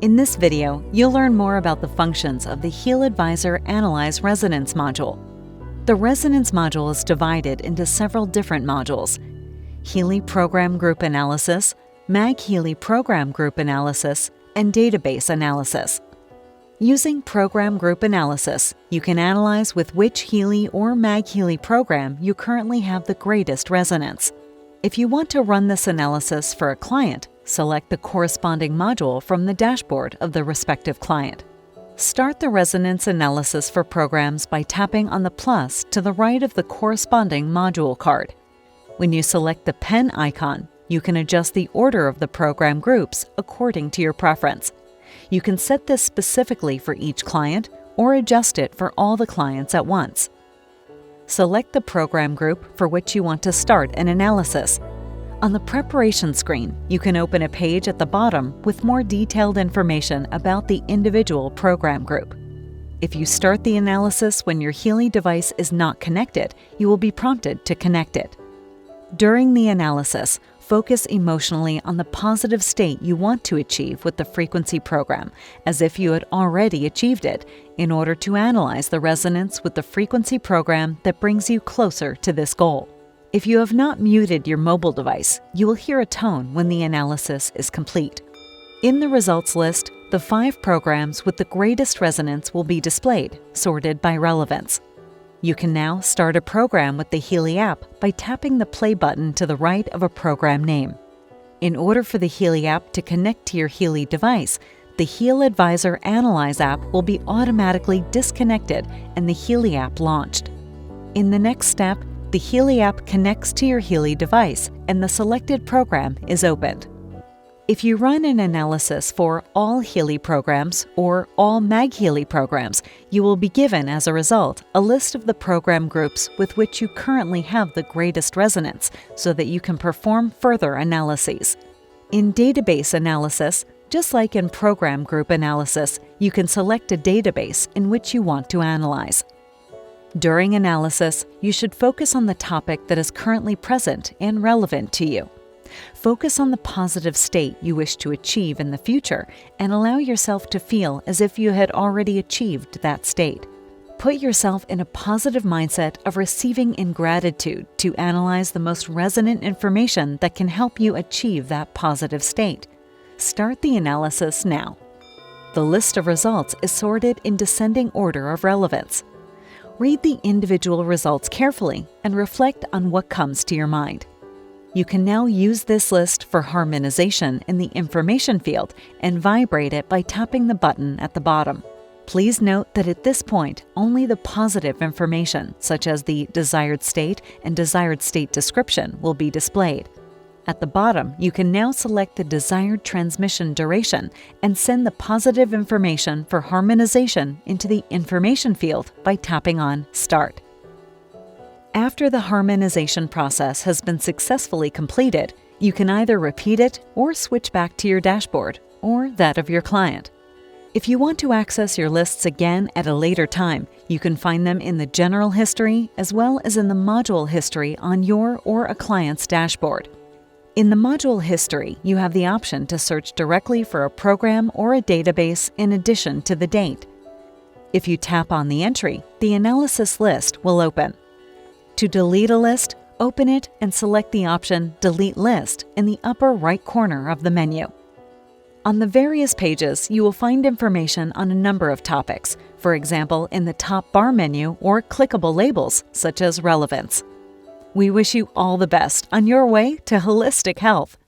In this video, you'll learn more about the functions of the HealAdvisor Analyse Resonance module. The Resonance module is divided into several different modules: Healy Program Group Analysis, Mag-Healy Program Group Analysis, and Database Analysis. Using Program Group Analysis, you can analyze with which Healy or Mag-Healy program you currently have the greatest resonance. If you want to run this analysis for a client, select the corresponding module from the dashboard of the respective client. Start the resonance analysis for programs by tapping on the plus to the right of the corresponding module card. When you select the pen icon, you can adjust the order of the program groups according to your preference. You can set this specifically for each client or adjust it for all the clients at once. Select the program group for which you want to start an analysis. On the preparation screen, you can open a page at the bottom with more detailed information about the individual program group. If you start the analysis when your Healy device is not connected, you will be prompted to connect it. During the analysis, focus emotionally on the positive state you want to achieve with the frequency program, as if you had already achieved it, in order to analyze the resonance with the frequency program that brings you closer to this goal. If you have not muted your mobile device, you will hear a tone when the analysis is complete. In the results list, the 5 programs with the greatest resonance will be displayed, sorted by relevance. You can now start a program with the Healy app by tapping the play button to the right of a program name. In order for the Healy app to connect to your Healy device, the HealAdvisor Analyse app will be automatically disconnected and the Healy app launched. In the next step, the Healy app connects to your Healy device and the selected program is opened. If you run an analysis for all Healy programs or all Mag-Healy programs, you will be given, as a result, a list of the program groups with which you currently have the greatest resonance so that you can perform further analyses. In database analysis, just like in program group analysis, you can select a database in which you want to analyze. During analysis, you should focus on the topic that is currently present and relevant to you. Focus on the positive state you wish to achieve in the future and allow yourself to feel as if you had already achieved that state. Put yourself in a positive mindset of receiving in gratitude to analyze the most resonant information that can help you achieve that positive state. Start the analysis now. The list of results is sorted in descending order of relevance. Read the individual results carefully and reflect on what comes to your mind. You can now use this list for harmonization in the information field and vibrate it by tapping the button at the bottom. Please note that at this point, only the positive information, such as the desired state and desired state description, will be displayed. At the bottom, you can now select the desired transmission duration and send the positive information for harmonization into the information field by tapping on Start. After the harmonization process has been successfully completed, you can either repeat it or switch back to your dashboard or that of your client. If you want to access your lists again at a later time, you can find them in the general history as well as in the module history on your or a client's dashboard. In the module history, you have the option to search directly for a program or a database in addition to the date. If you tap on the entry, the analysis list will open. To delete a list, open it and select the option Delete List in the upper right corner of the menu. On the various pages, you will find information on a number of topics, for example in the top bar menu or clickable labels such as relevance. We wish you all the best on your way to holistic health.